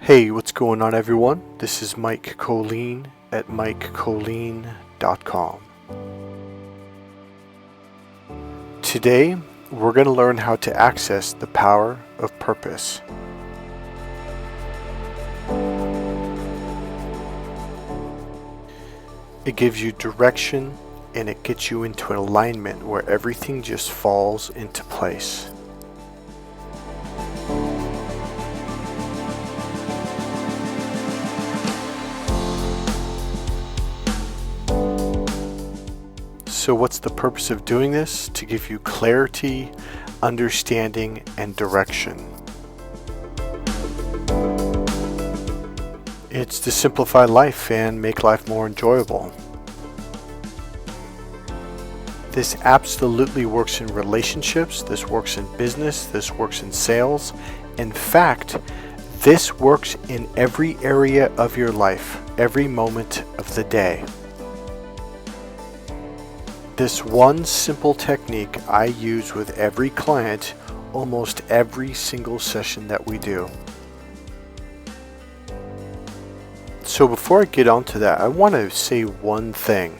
Hey, what's going on, everyone? This is Mike Kollin at MikeKollin.com. Today, we're going to learn how to access the power of purpose. It gives you direction and it gets you into an alignment where everything just falls into place. So what's the purpose of doing this? To give you clarity, understanding, and direction. It's to simplify life and make life more enjoyable. This absolutely works in relationships, this works in business, this works in sales. In fact, this works in every area of your life, every moment of the day. This one simple technique I use with every client, almost every single session that we do. So before I get on to that, I want to say one thing.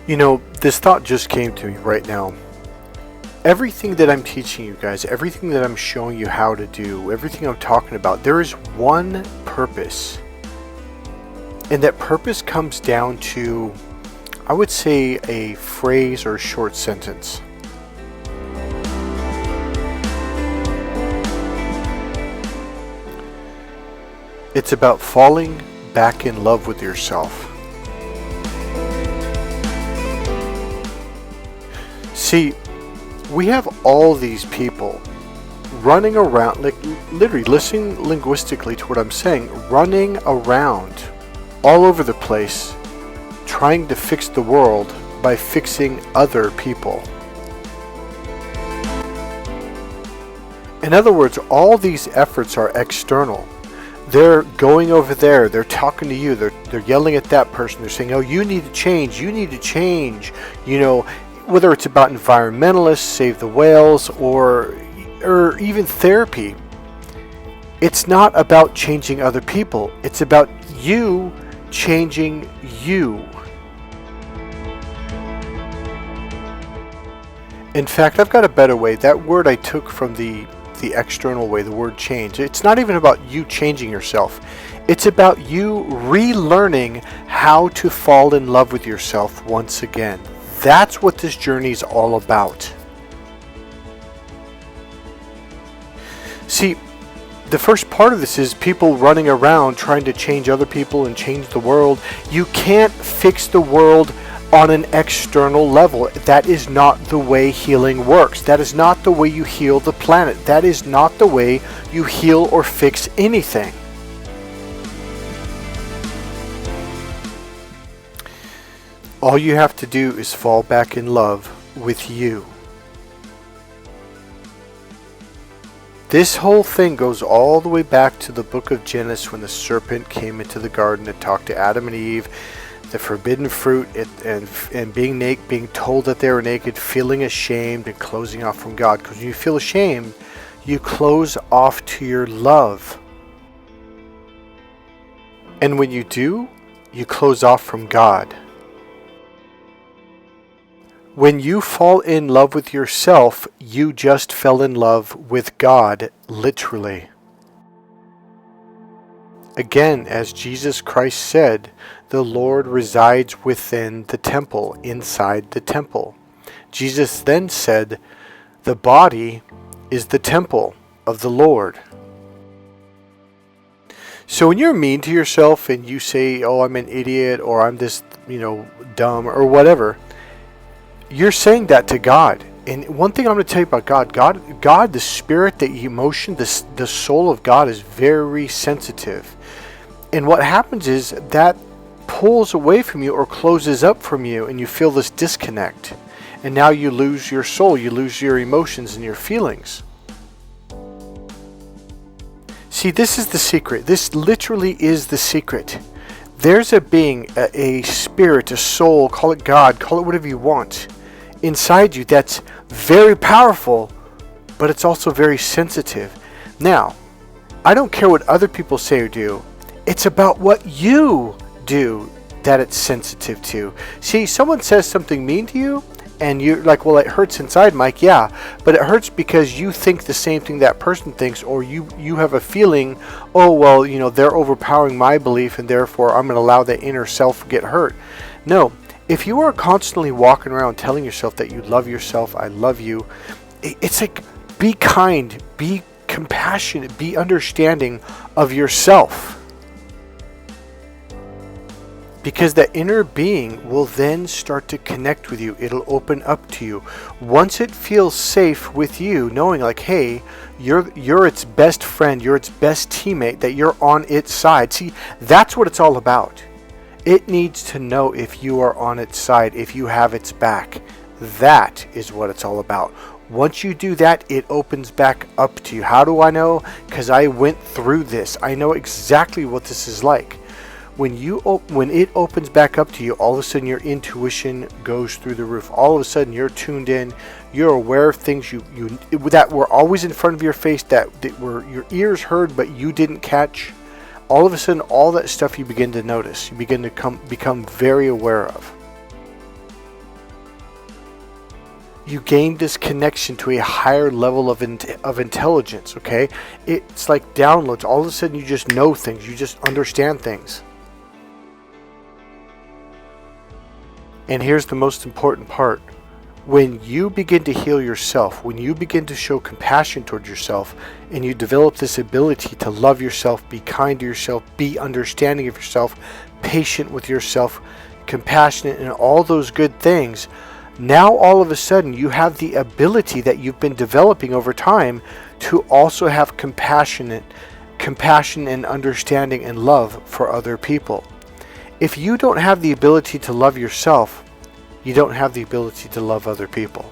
You know, this thought just came to me right now. Everything that I'm teaching you guys, everything that I'm showing you how to do, everything I'm talking about, there is one purpose. And that purpose comes down to, I would say, a phrase or a short sentence. It's about falling back in love with yourself. See, we have all these people running around, like literally listening linguistically to what I'm saying, running around all over the place trying to fix the world by fixing other people. In other words, all these efforts are external. They're going over there, they're talking to you, they're yelling at that person, they're saying, oh, you need to change, you know, whether it's about environmentalists, save the whales, or even therapy. It's not about changing other people, it's about you changing you. In fact, I've got a better way. That word I took from the external way, the word change. It's not even about you changing yourself. It's about you relearning how to fall in love with yourself once again. That's what this journey is all about. See, the first part of this is people running around trying to change other people and change the world. You can't fix the world on an external level. That is not the way healing works. That is not the way you heal the planet. That is not the way you heal or fix anything. All you have to do is fall back in love with you. This whole thing goes all the way back to the book of Genesis when the serpent came into the garden and talked to Adam and Eve, the forbidden fruit, and being naked, being told that they were naked, feeling ashamed and closing off from God. Because when you feel ashamed, you close off to your love. And when you do, you close off from God. When you fall in love with yourself, you just fell in love with God, literally. Again, as Jesus Christ said, the Lord resides within the temple, inside the temple. Jesus then said, the body is the temple of the Lord. So when you're mean to yourself and you say, oh, I'm an idiot, or I'm this, dumb, or whatever, you're saying that to God. And one thing I'm going to tell you about God, the spirit, the emotion, the soul of God is very sensitive. And what happens is that pulls away from you or closes up from you, and you feel this disconnect. And now you lose your soul, you lose your emotions and your feelings. See, this is the secret. This literally is the secret. There's a being, a spirit, a soul, call it God, call it whatever you want, inside you that's very powerful, but it's also very sensitive. Now, I don't care what other people say or do. It's about what you do that it's sensitive to. See, someone says something mean to you, and you're like, well, it hurts inside, Mike. Yeah, but it hurts because you think the same thing that person thinks, or you have a feeling, oh, well, they're overpowering my belief, and therefore I'm going to allow that inner self get hurt. No, if you are constantly walking around telling yourself that you love yourself, I love you, it's like, be kind, be compassionate, be understanding of yourself. Because that inner being will then start to connect with you. It'll open up to you. Once it feels safe with you, knowing like, hey, you're its best friend, you're its best teammate, that you're on its side. See, that's what it's all about. It needs to know if you are on its side, if you have its back. That is what it's all about. Once you do that, it opens back up to you. How do I know? Because I went through this. I know exactly what this is like. When it opens back up to you, all of a sudden your intuition goes through the roof. All of a sudden you're tuned in. You're aware of things that were always in front of your face, that were your ears heard but you didn't catch. All of a sudden, all that stuff you begin to notice. You begin to become very aware of. You gain this connection to a higher level of intelligence. Okay, it's like downloads. All of a sudden, you just know things. You just understand things. And here's the most important part. When you begin to heal yourself, when you begin to show compassion towards yourself, and you develop this ability to love yourself, be kind to yourself, be understanding of yourself, patient with yourself, compassionate, and all those good things, now all of a sudden you have the ability that you've been developing over time to also have compassion and understanding and love for other people. If you don't have the ability to love yourself, you don't have the ability to love other people.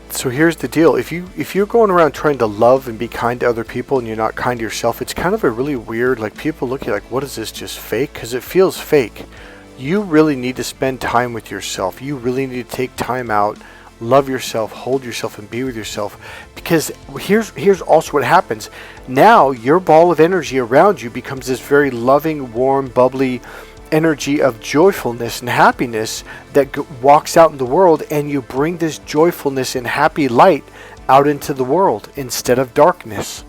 So here's the deal. If you're going around trying to love and be kind to other people and you're not kind to yourself, it's kind of a really weird, like, people look at you like, what is this, just fake? Because it feels fake. You really need to spend time with yourself. You really need to take time out, love yourself, hold yourself, and be with yourself. Because here's also what happens. Now your ball of energy around you becomes this very loving, warm, bubbly energy of joyfulness and happiness that walks out in the world, and you bring this joyfulness and happy light out into the world instead of darkness.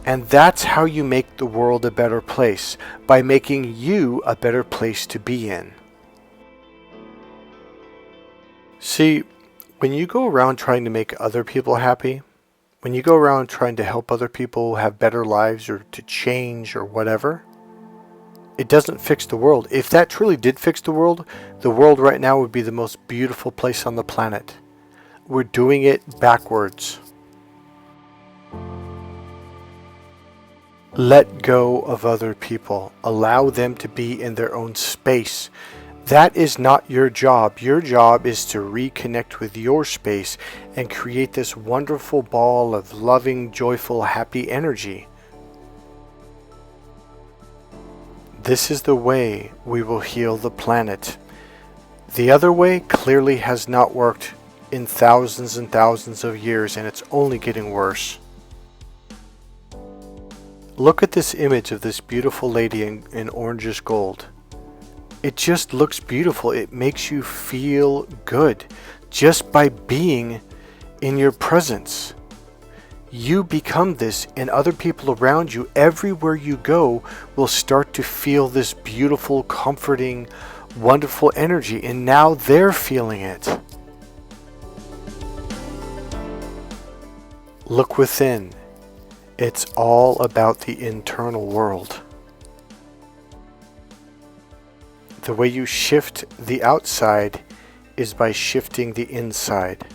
And that's how you make the world a better place, by making you a better place to be in. See, when you go around trying to make other people happy, when you go around trying to help other people have better lives or to change or whatever, it doesn't fix the world. If that truly did fix the world right now would be the most beautiful place on the planet. We're doing it backwards. Let go of other people. Allow them to be in their own space. That is not your job. Your job is to reconnect with your space and create this wonderful ball of loving, joyful, happy energy. This is the way we will heal the planet. The other way clearly has not worked in thousands and thousands of years, and it's only getting worse. Look at this image of this beautiful lady in orangish gold. It just looks beautiful. It makes you feel good just by being in your presence. You become this, and other people around you, everywhere you go, will start to feel this beautiful, comforting, wonderful energy, and now they're feeling it. Look within. It's all about the internal world. The way you shift the outside is by shifting the inside.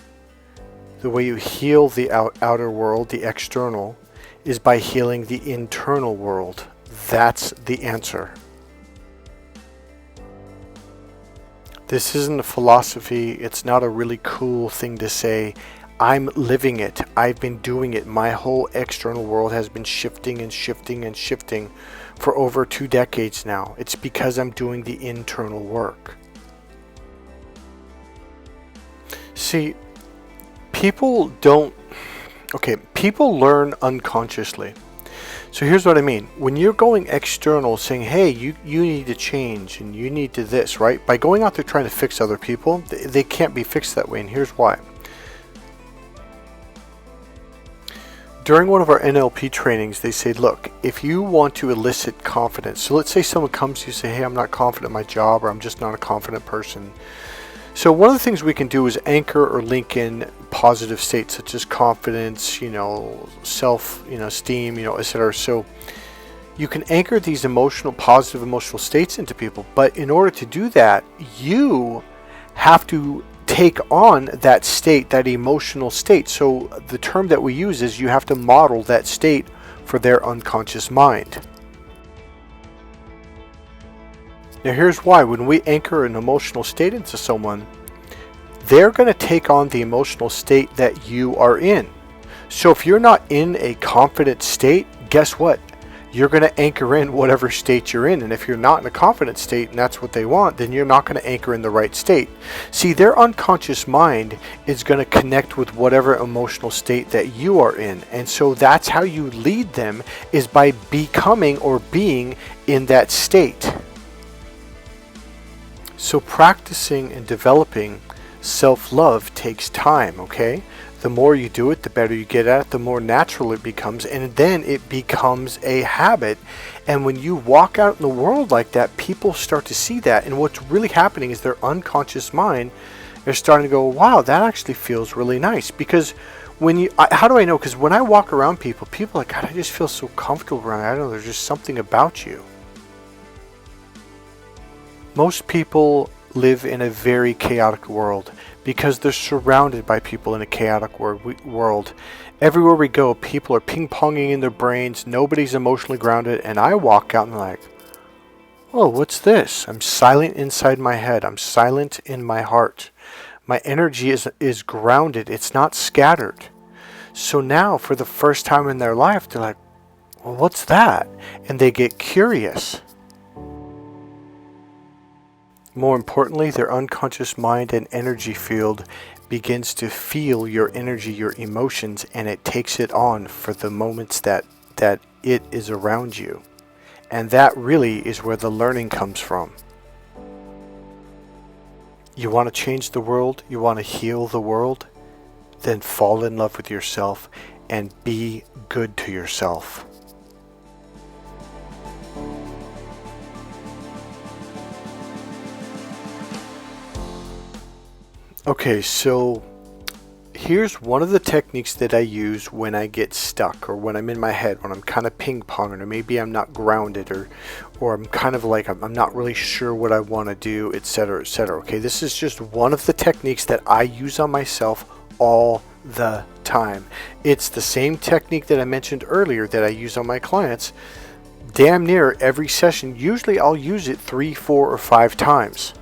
The way you heal the outer world, the external, is by healing the internal world. That's the answer. This isn't a philosophy. It's not a really cool thing to say. I'm living it. I've been doing it. My whole external world has been shifting and shifting and shifting for over 2 decades now. It's because I'm doing the internal work. See, people learn unconsciously. So here's what I mean. When you're going external saying, hey, you need to change and you need to this, right? By going out there trying to fix other people, they can't be fixed that way. And here's why. During one of our NLP trainings, they say, look, if you want to elicit confidence, so let's say someone comes to you and say, hey, I'm not confident in my job, or I'm just not a confident person. So one of the things we can do is anchor or link in positive states such as confidence, self, esteem, etc. So you can anchor these positive emotional states into people. But in order to do that, you have to take on that state, that emotional state. So the term that we use is you have to model that state for their unconscious mind. Now here's why. When we anchor an emotional state into someone, they're going to take on the emotional state that you are in. So if you're not in a confident state, guess what? You're going to anchor in whatever state you're in. And if you're not in a confident state and that's what they want, then you're not going to anchor in the right state. See, their unconscious mind is going to connect with whatever emotional state that you are in. And so that's how you lead them, is by becoming or being in that state. So practicing and developing self-love takes time, okay? The more you do it, the better you get at it, the more natural it becomes, and then it becomes a habit. And when you walk out in the world like that, people start to see that. And what's really happening is their unconscious mind is starting to go, wow, that actually feels really nice. Because how do I know? Because when I walk around people are like, God, I just feel so comfortable around you. I don't know, there's just something about you. Most people live in a very chaotic world because they're surrounded by people in a chaotic world. Everywhere we go, people are ping-ponging in their brains. Nobody's emotionally grounded. And I walk out and I'm like, oh, what's this? I'm silent inside my head. I'm silent in my heart. My energy is grounded. It's not scattered. So now, for the first time in their life, they're like, well, what's that? And they get curious. More importantly, their unconscious mind and energy field begins to feel your energy, your emotions, and it takes it on for the moments that it is around you. And that really is where the learning comes from. You want to change the world? You want to heal the world? Then fall in love with yourself and be good to yourself. Okay, so here's one of the techniques that I use when I get stuck, or when I'm in my head, when I'm kind of ping-ponging, or maybe I'm not grounded, or I'm kind of like I'm not really sure what I want to do, etc., etc. Okay, this is just one of the techniques that I use on myself all the time. It's the same technique that I mentioned earlier that I use on my clients damn near every session. Usually I'll use it 3, 4, or 5 times.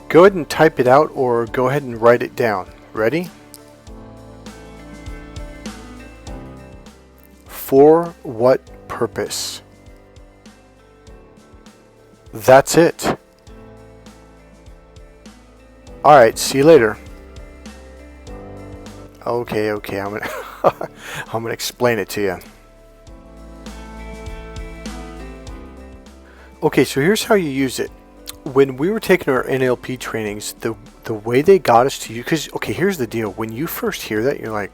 Go ahead and type it out, or go ahead and write it down. Ready? For what purpose? That's it. Alright, see you later. Okay, I'm gonna I'm gonna explain it to you. Okay, so here's how you use it. When we were taking our NLP trainings, the way they got us to use, because, okay, here's the deal. When you first hear that, you're like,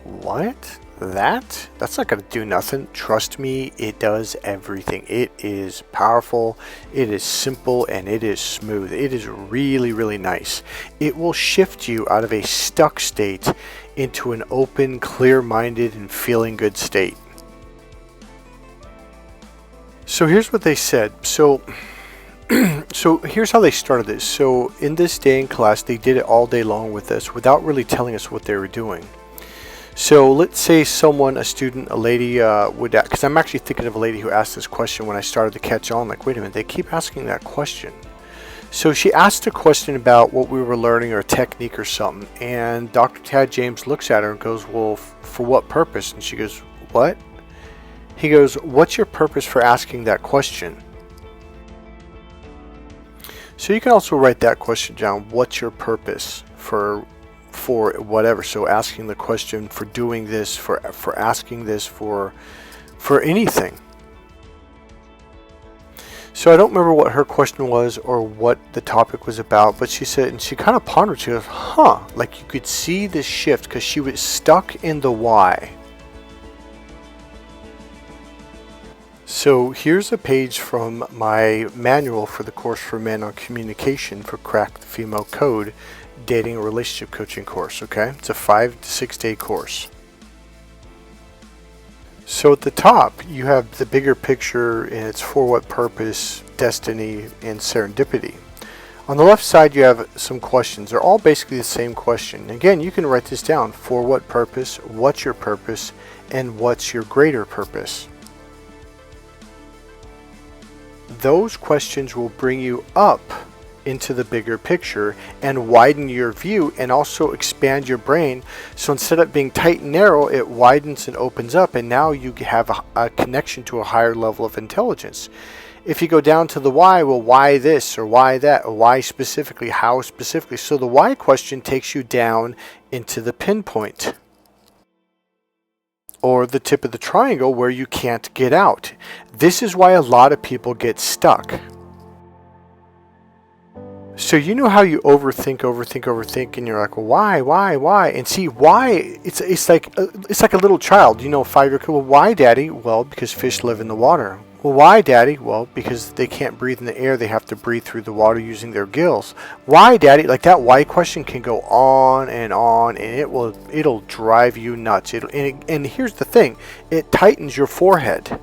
what? That's not going to do nothing. Trust me, it does everything. It is powerful, it is simple, and it is smooth. It is really, really nice. It will shift you out of a stuck state into an open, clear-minded, and feeling good state. So here's what they said. So here's how they started this. So in this day in class, they did it all day long with us without really telling us what they were doing. So let's say a student, a lady would, because I'm actually thinking of a lady who asked this question when I started to catch on, like, wait a minute, they keep asking that question. So she asked a question about what we were learning or a technique or something, and Dr. Tad James looks at her and goes, well, for what purpose? And she goes, what? He goes, what's your purpose for asking that question? So you can also write that question down. What's your purpose for whatever? So asking the question, for doing this, for asking this, for anything. So I don't remember what her question was or what the topic was about, but she said, and she kind of pondered, she goes, huh, like you could see this shift because she was stuck in the why. So here's a page from my manual for the course for men on communication for Crack the Female Code dating and relationship coaching course, okay? It's a 5 to 6 day course. So at the top, you have the bigger picture, and it's for what purpose, destiny, and serendipity. On the left side, you have some questions. They're all basically the same question. Again, you can write this down. For what purpose, what's your purpose, and what's your greater purpose? Those questions will bring you up into the bigger picture and widen your view and also expand your brain. So instead of being tight and narrow, it widens and opens up, and now you have a connection to a higher level of intelligence. If you go down to the why, well, why this or why that, or why specifically, how specifically? So the why question takes you down into the pinpoint, or the tip of the triangle where you can't get out. This is why a lot of people get stuck. So you know how you overthink, and you're like, well, why? And see, why? It's like a little child, 5-year-old. Well, why, Daddy? Well, because fish live in the water. Well, why, Daddy? Well, because they can't breathe in the air. They have to breathe through the water using their gills. Why, Daddy? Like that why question can go on, and it'll drive you nuts. And here's the thing, it tightens your forehead.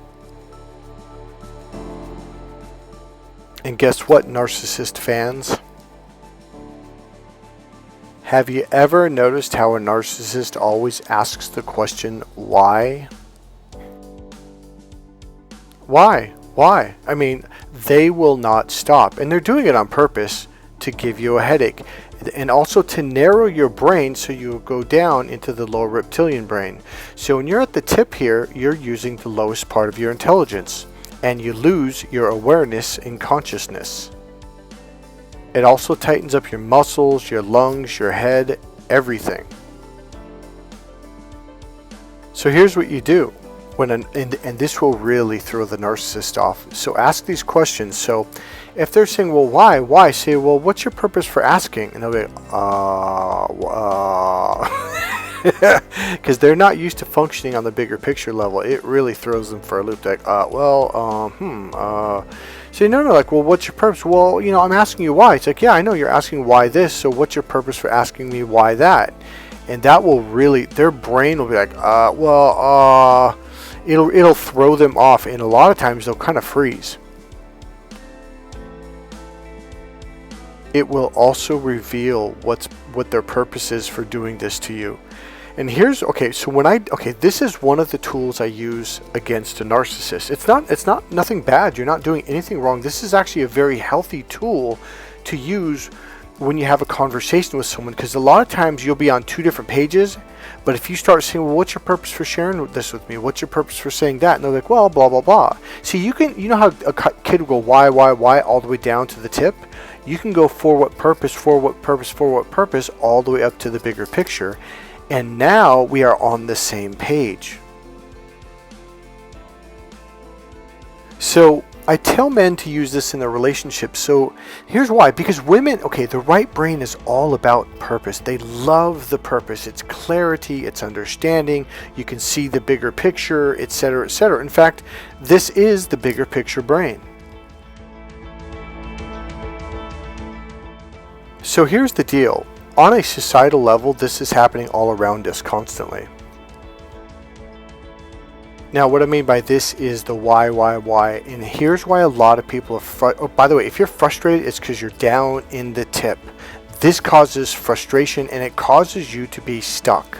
And guess what, narcissist fans? Have you ever noticed how a narcissist always asks the question, why? Why? I mean, they will not stop. And they're doing it on purpose to give you a headache. And also to narrow your brain so you go down into the lower reptilian brain. So when you're at the tip here, you're using the lowest part of your intelligence. And you lose your awareness and consciousness. It also tightens up your muscles, your lungs, your head, everything. So here's what you do. And this will really throw the narcissist off. So ask these questions. So if they're saying, well, why? Say, well, what's your purpose for asking? And they'll be, because they're not used to functioning on the bigger picture level. It really throws them for a loop. Like, so no, like, well, what's your purpose? Well, I'm asking you why. It's like, yeah, I know you're asking why this. So what's your purpose for asking me why that? And that will really, their brain will be like, it'll throw them off. And a lot of times they'll kind of freeze. It will also reveal what their purpose is for doing this to you. And here's, this is one of the tools I use against a narcissist. It's not nothing bad. You're not doing anything wrong. This is actually a very healthy tool to use when you have a conversation with someone, because a lot of times you'll be on two different pages, but if you start saying, well, what's your purpose for sharing this with me? What's your purpose for saying that? And they're like, well, blah, blah, blah. See, you know how a kid will go, why, all the way down to the tip? You can go for what purpose, all the way up to the bigger picture. And now we are on the same page. So I tell men to use this in their relationship. So here's why. Because women, the right brain is all about purpose. They love the purpose. It's clarity, it's understanding. You can see the bigger picture, etc., etc. In fact, this is the bigger picture brain. So here's the deal. On a societal level, this is happening all around us constantly. Now, what I mean by this is the why, and here's why a lot of people are by the way, if you're frustrated, it's because you're down in the tip. This causes frustration, and it causes you to be stuck.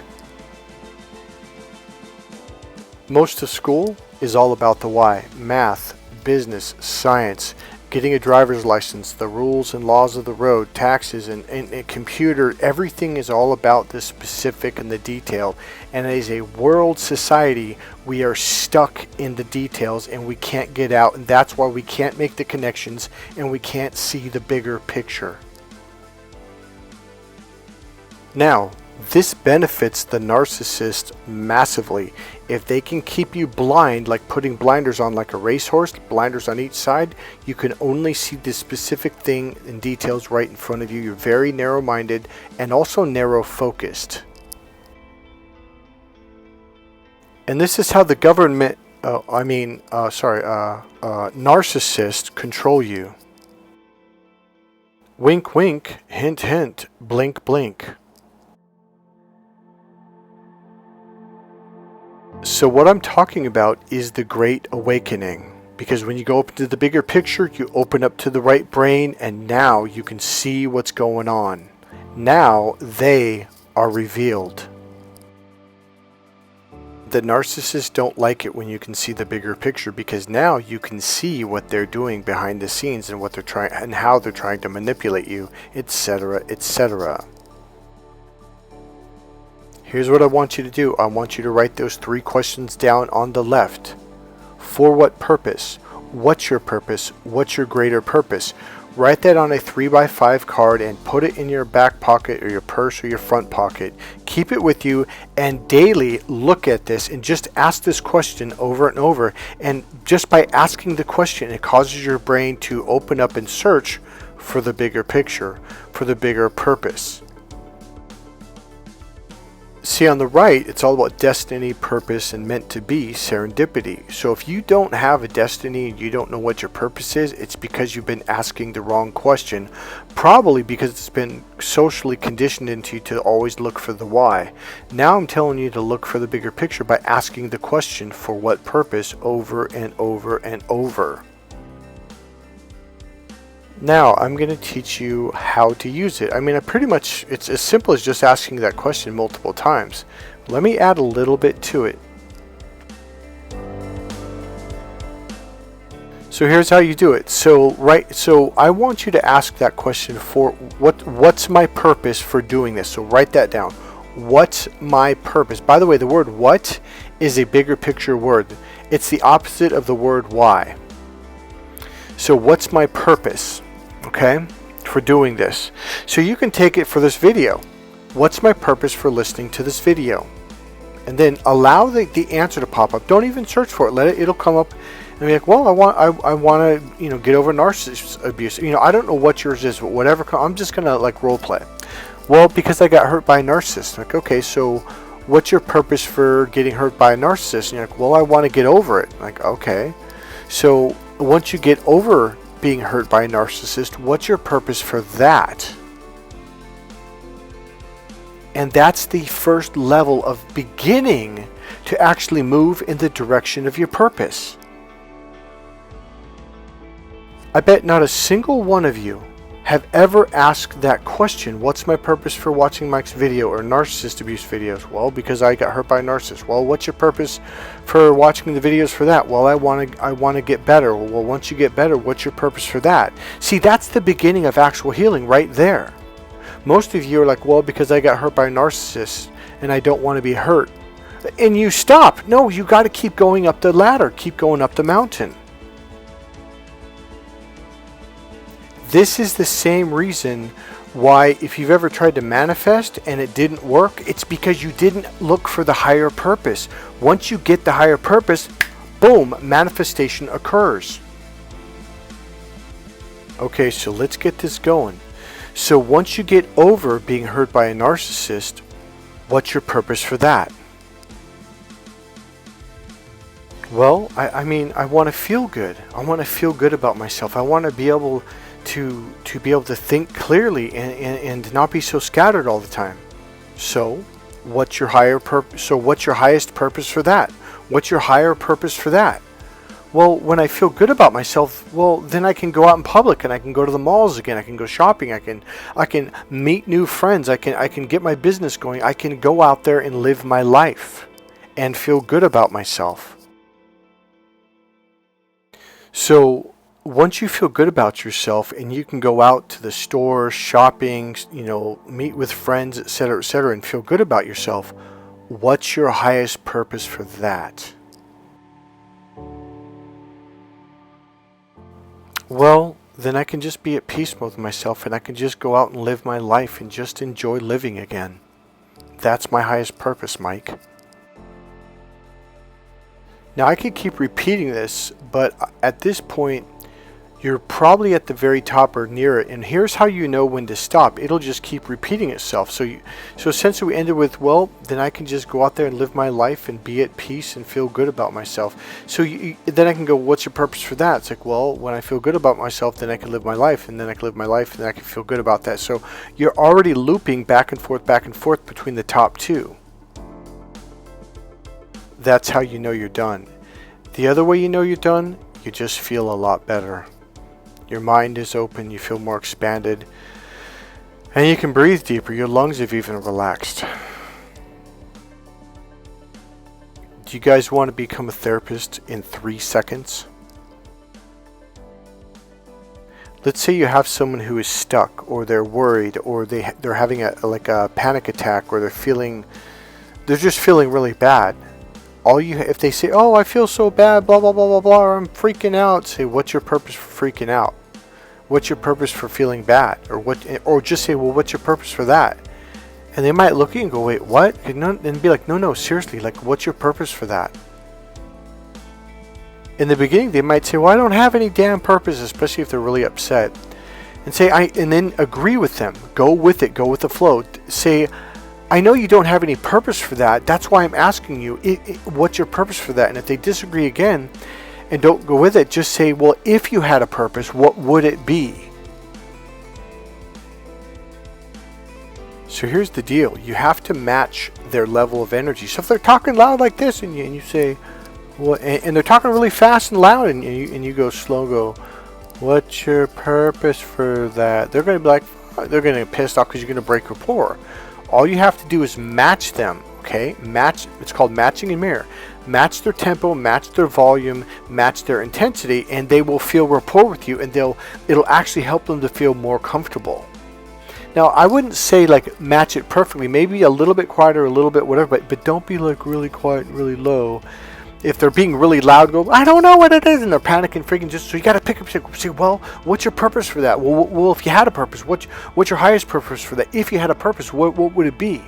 Most of school is all about the why. Math, business, science, getting a driver's license, the rules and laws of the road, taxes, and computer, everything is all about the specific and the detail. And as a world society, we are stuck in the details and we can't get out. And that's why we can't make the connections and we can't see the bigger picture. Now, this benefits the narcissist massively. If they can keep you blind, like putting blinders on like a racehorse, blinders on each side, you can only see the specific thing and details right in front of you. You're very narrow-minded and also narrow-focused. And this is how the government, narcissists control you. Wink, wink, hint, hint, blink, blink. So what I'm talking about is the Great Awakening. Because when you go up into the bigger picture, you open up to the right brain, and now you can see what's going on. Now they are revealed. The narcissists don't like it when you can see the bigger picture, because now you can see what they're doing behind the scenes and what they're trying and how they're trying to manipulate you, etc., etc. Here's what I want you to do. I want you to write those 3 questions down on the left. For what purpose? What's your purpose? What's your greater purpose? Write that on a 3x5 card and put it in your back pocket or your purse or your front pocket. Keep it with you and daily look at this and just ask this question over and over. And just by asking the question, it causes your brain to open up and search for the bigger picture, for the bigger purpose. See, on the right, it's all about destiny, purpose, and meant to be, serendipity. So if you don't have a destiny and you don't know what your purpose is, it's because you've been asking the wrong question. Probably because it's been socially conditioned into you to always look for the why. Now I'm telling you to look for the bigger picture by asking the question, for what purpose, over and over and over. Now, I'm going to teach you how to use it. I mean, it's as simple as just asking that question multiple times. Let me add a little bit to it. So here's how you do it. So I want you to ask that question for what's my purpose for doing this? So write that down. What's my purpose? By the way, the word what is a bigger picture word. It's the opposite of the word why. So what's my purpose? Okay, for doing this. So you can take it for this video. What's my purpose for listening to this video? And then allow the answer to pop up. Don't even search for it. It'll come up and be like, well, I want to, get over narcissist abuse. I don't know what yours is, but whatever. I'm just gonna like role play. Well, because I got hurt by a narcissist. Like, okay, so what's your purpose for getting hurt by a narcissist? And you're like, well, I want to get over it. Like, okay, so once you get over being hurt by a narcissist, what's your purpose for that? And that's the first level of beginning to actually move in the direction of your purpose. I bet not a single one of you have ever asked that question, what's my purpose for watching Mike's video or narcissist abuse videos? Well, because I got hurt by a narcissist. Well, what's your purpose for watching the videos for that? Well, I want to get better. Well, once you get better, what's your purpose for that? See, that's the beginning of actual healing right there. Most of you are like, well, because I got hurt by a narcissist and I don't want to be hurt. And you stop. No, you got to keep going up the ladder, keep going up the mountain. This is the same reason why if you've ever tried to manifest and it didn't work, it's because you didn't look for the higher purpose. Once you get the higher purpose, boom, manifestation occurs. Okay, so let's get this going. So once you get over being hurt by a narcissist, what's your purpose for that? Well, I want to feel good. I want to feel good about myself. I want to be able to be able to think clearly and not be so scattered all the time. So what's your higher purpose? So what's your highest purpose for that? What's your higher purpose for that? Well, when I feel good about myself, well, then I can go out in public and I can go to the malls again. I can go shopping. I can meet new friends. I can get my business going. I can go out there and live my life and feel good about myself. So once you feel good about yourself and you can go out to the store, shopping, meet with friends, etc., and feel good about yourself, what's your highest purpose for that? Well, then I can just be at peace with myself and I can just go out and live my life and just enjoy living again. That's my highest purpose, Mike. Now, I could keep repeating this, but at this point, you're probably at the very top or near it. And here's how you know when to stop. It'll just keep repeating itself. So essentially we ended with, well, then I can just go out there and live my life and be at peace and feel good about myself. So then I can go, what's your purpose for that? It's like, well, when I feel good about myself, then I can live my life, and then I can live my life, and then I can feel good about that. So you're already looping back and forth between the top two. That's how you know you're done. The other way you know you're done, you just feel a lot better. Your mind is open, you feel more expanded, and you can breathe deeper. Your lungs have even relaxed. Do you guys want to become a therapist in 3 seconds? Let's say you have someone who is stuck, or they're worried, or they're having a panic attack, or they're just feeling really bad. If they say, oh, I feel so bad, blah, blah, blah, blah, blah, or I'm freaking out, say, what's your purpose for freaking out? What's your purpose for feeling bad? Or just say, well, what's your purpose for that? And they might look at you and go, wait, what? And be like, no, seriously, what's your purpose for that? In the beginning, they might say, well, I don't have any damn purpose, especially if they're really upset. And then agree with them. Go with it. Go with the flow. Say, I know you don't have any purpose for that. That's why I'm asking you, what's your purpose for that? And if they disagree again and don't go with it, just say, well, if you had a purpose, what would it be? So here's the deal. You have to match their level of energy. So if they're talking loud like this and you say, well, and they're talking really fast and loud and you go slow, go, what's your purpose for that? They're going to be like, they're going to get pissed off because you're going to break rapport. All you have to do is match them, okay? It's called matching and mirror. Match their tempo, match their volume, match their intensity, and they will feel rapport with you, and it'll actually help them to feel more comfortable. Now, I wouldn't say match it perfectly. Maybe a little bit quieter, a little bit whatever, but don't be really quiet and really low. If they're being really loud, go, I don't know what it is, and they're panicking, freaking. So you got to pick up, say, well, what's your purpose for that? Well, if you had a purpose, what's your highest purpose for that? If you had a purpose, what would it be?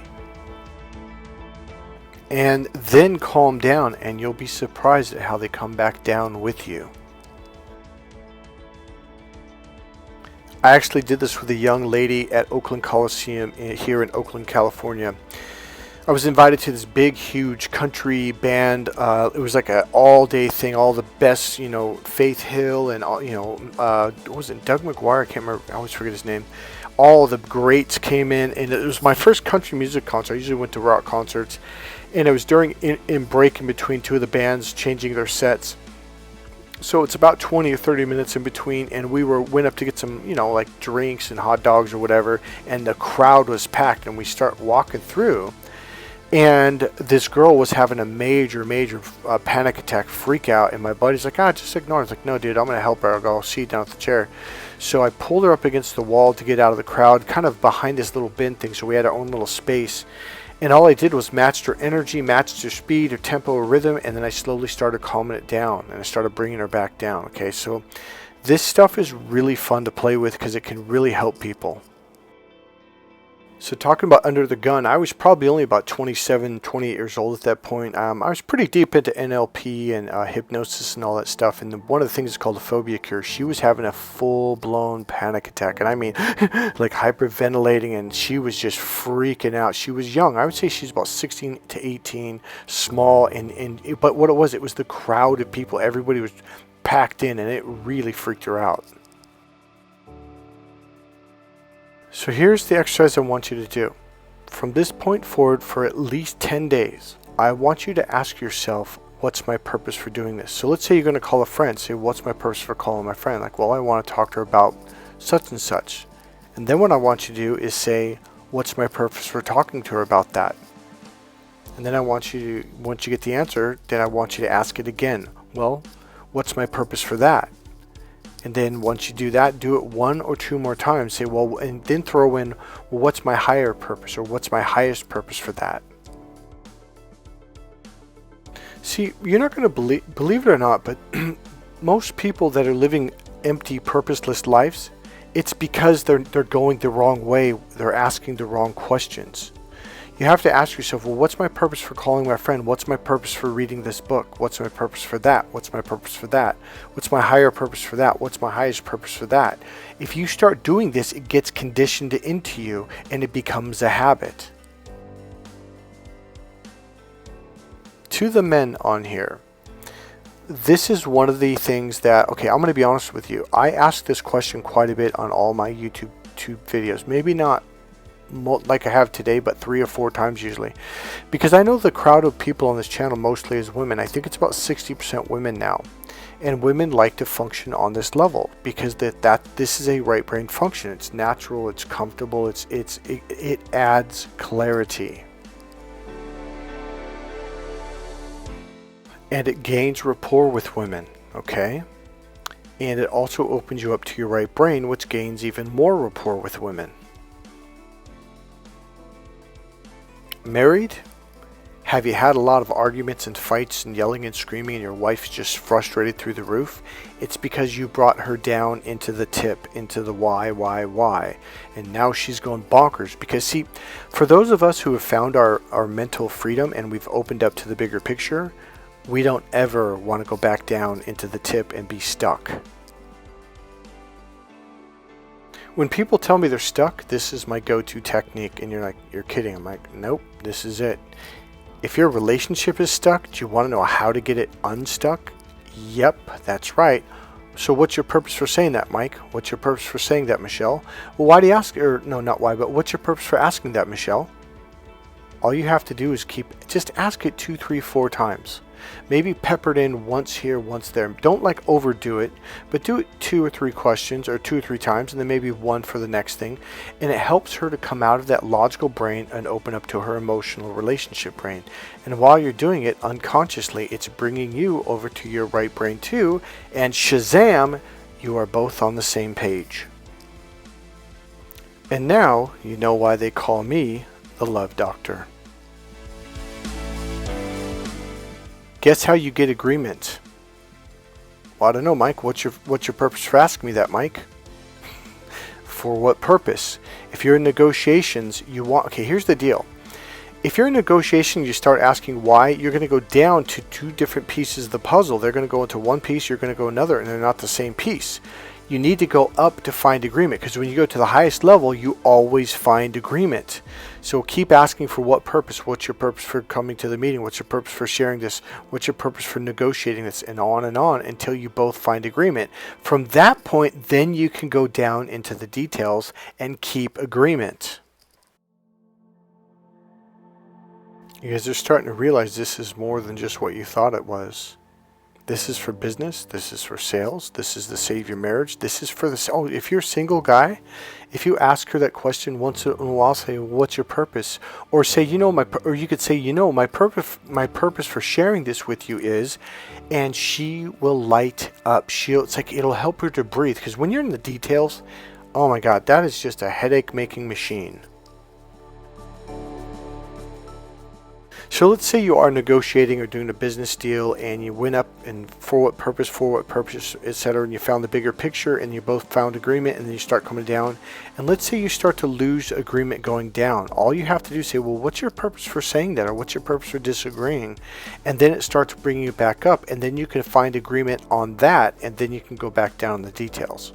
And then calm down, and you'll be surprised at how they come back down with you. I actually did this with a young lady at Oakland Coliseum here in Oakland, California. I was invited to this big, huge country band. It was like an all-day thing. All the best, Faith Hill and what was it, Doug McGuire? I can't remember. I always forget his name. All the greats came in, and it was my first country music concert. I usually went to rock concerts, and it was during in break in between two of the bands changing their sets. So it's about 20 or 30 minutes in between, and we went up to get some, drinks and hot dogs or whatever, and the crowd was packed, and we start walking through. And this girl was having a major panic attack, freak out. And my buddy's like, just ignore her. I was like, no, dude, I'm going to help her. I'll sit down at the chair. So I pulled her up against the wall to get out of the crowd, kind of behind this little bin thing. So we had our own little space. And all I did was matched her energy, matched her speed, her tempo, her rhythm. And then I slowly started calming it down. And I started bringing her back down. Okay, so this stuff is really fun to play with because it can really help people. So talking about under the gun, I was probably only about 27, 28 years old at that point. I was pretty deep into NLP and hypnosis and all that stuff. And one of the things is called a phobia cure. She was having a full-blown panic attack. And I mean, hyperventilating, and she was just freaking out. She was young. I would say she's about 16 to 18, small. But what it was the crowd of people. Everybody was packed in, and it really freaked her out. So here's the exercise I want you to do. From this point forward, for at least 10 days, I want you to ask yourself, what's my purpose for doing this? So let's say you're going to call a friend. Say, what's my purpose for calling my friend? Well, I want to talk to her about such and such. And then what I want you to do is say, what's my purpose for talking to her about that? And then once you get the answer, then I want you to ask it again. Well, what's my purpose for that? And then once you do that, do it 1 or 2 more times. Say, well, and then throw in, well, what's my higher purpose, or what's my highest purpose for that? See, you're not going to believe it or not, but most people that are living empty, purposeless lives, it's because they're going the wrong way. They're asking the wrong questions. You have to ask yourself, well, what's my purpose for calling my friend? What's my purpose for reading this book? What's my purpose for that? What's my purpose for that? What's my higher purpose for that? What's my highest purpose for that? If you start doing this, it gets conditioned into you and it becomes a habit. To the men on here, this is one of the things that, okay, I'm going to be honest with you. I ask this question quite a bit on all my YouTube videos. Maybe not like I have today, but 3 or 4 times usually, because I know the crowd of people on this channel mostly is women. I think it's about 60% women now, and women like to function on this level because this is a right brain function. It's natural, it's comfortable, it adds clarity, and it gains rapport with women. Okay, and it also opens you up to your right brain, which gains even more rapport with women. Married? Have you had a lot of arguments and fights and yelling and screaming and your wife's just frustrated through the roof? It's because you brought her down into the tip, into the why, and now she's going bonkers. Because see, for those of us who have found our mental freedom and we've opened up to the bigger picture, we don't ever want to go back down into the tip and be stuck. When people tell me they're stuck, this is my go-to technique, and you're like, you're kidding. I'm like, nope, this is it. If your relationship is stuck, do you want to know how to get it unstuck? Yep, that's right. So what's your purpose for saying that, Mike? What's your purpose for saying that, Michelle? Well, why do you ask, or no, not why, but what's your purpose for asking that, Michelle? All you have to do is just ask it 2, 3, 4 times. Maybe peppered in once here, once there. Don't like overdo it, but do it 2 or 3 questions, or 2 or 3 times, and then maybe 1 for the next thing. And it helps her to come out of that logical brain and open up to her emotional relationship brain. And while you're doing it unconsciously, it's bringing you over to your right brain too. And shazam, you are both on the same page. And now you know why they call me the Love Doctor. Guess how you get agreement? Well, I don't know, Mike. What's your purpose for asking me that, Mike? For what purpose? If you're in negotiations, you want... Okay, here's the deal. If you're in negotiation, you start asking why, you're going to go down to 2 different pieces of the puzzle. They're going to go into one piece, you're going to go another, and they're not the same piece. You need to go up to find agreement, because when you go to the highest level, you always find agreement. So keep asking for what purpose. What's your purpose for coming to the meeting? What's your purpose for sharing this? What's your purpose for negotiating this? And on until you both find agreement. From that point, then you can go down into the details and keep agreement. You guys are starting to realize this is more than just what you thought it was. This is for business. This is for sales. This is to save your marriage. This is for the... Oh, if you're a single guy, if you ask her that question once in a while, say, what's your purpose? Or say, or you could say, my purpose for sharing this with you is, and she will light up. It's like it'll help her to breathe. Because when you're in the details, oh my God, that is just a headache-making machine. So let's say you are negotiating or doing a business deal and you went up and for what purpose, etc. And you found the bigger picture and you both found agreement, and then you start coming down. And let's say you start to lose agreement going down. All you have to do is say, well, what's your purpose for saying that? Or what's your purpose for disagreeing? And then it starts bringing you back up, and then you can find agreement on that, and then you can go back down in the details.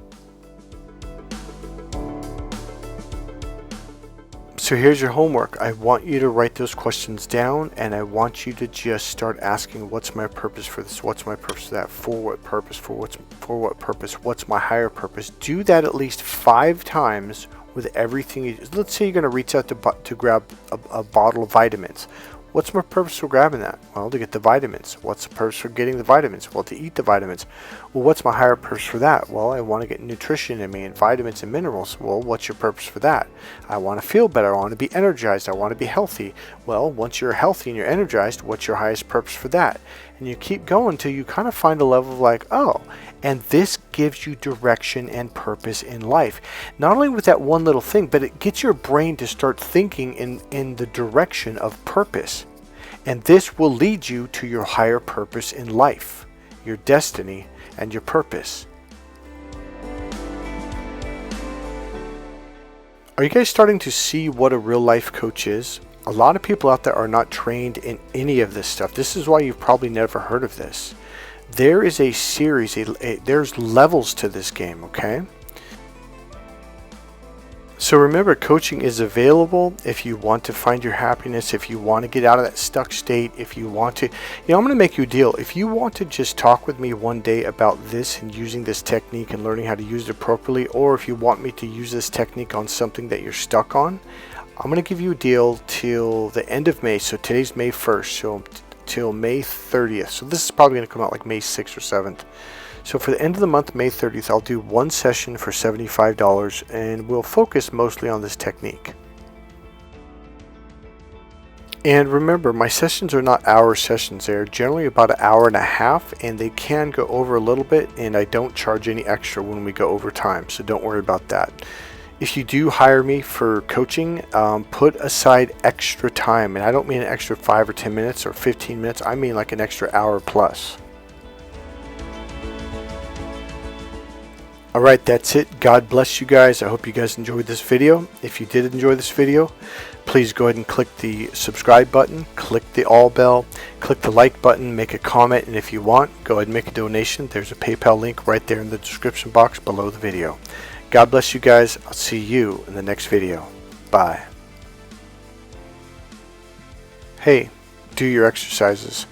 So here's your homework. I want you to write those questions down, and I want you to just start asking, what's my purpose for this? What's my purpose for that? For what purpose? For what purpose? What's my higher purpose? Do that at least 5 times with everything you do. Let's say you're going to reach out to grab a bottle of vitamins. What's my purpose for grabbing that? Well, to get the vitamins. What's the purpose for getting the vitamins? Well, to eat the vitamins. Well, what's my higher purpose for that? Well, I want to get nutrition in me and vitamins and minerals. Well, what's your purpose for that? I want to feel better. I want to be energized. I want to be healthy. Well, once you're healthy and you're energized, what's your highest purpose for that? And you keep going till you kind of find a level of like, oh, and this gives you direction and purpose in life. Not only with that one little thing, but it gets your brain to start thinking in the direction of purpose. And this will lead you to your higher purpose in life, your destiny and your purpose. Are you guys starting to see what a real life coach is? A lot of people out there are not trained in any of this stuff. This is why you've probably never heard of this. There is a series, there's levels to this game, okay? So remember, coaching is available if you want to find your happiness, if you want to get out of that stuck state, if you want to, I'm going to make you a deal. If you want to just talk with me one day about this and using this technique and learning how to use it appropriately, or if you want me to use this technique on something that you're stuck on, I'm going to give you a deal till the end of May. So today's May 1st, so till May 30th. So this is probably going to come out like May 6th or 7th. So for the end of the month, May 30th, I'll do one session for $75, and we'll focus mostly on this technique. And remember, my sessions are not hour sessions. They're generally about an hour and a half, and they can go over a little bit, and I don't charge any extra when we go over time, so don't worry about that. If you do hire me for coaching, put aside extra time, and I don't mean an extra 5 or 10 minutes or 15 minutes. I mean like an extra hour plus. Alright, that's it. God bless you guys. I hope you guys enjoyed this video. If you did enjoy this video, please go ahead and click the subscribe button, click the all bell, click the like button, make a comment, and if you want, go ahead and make a donation. There's a PayPal link right there in the description box below the video. God bless you guys. I'll see you in the next video. Bye. Hey, do your exercises.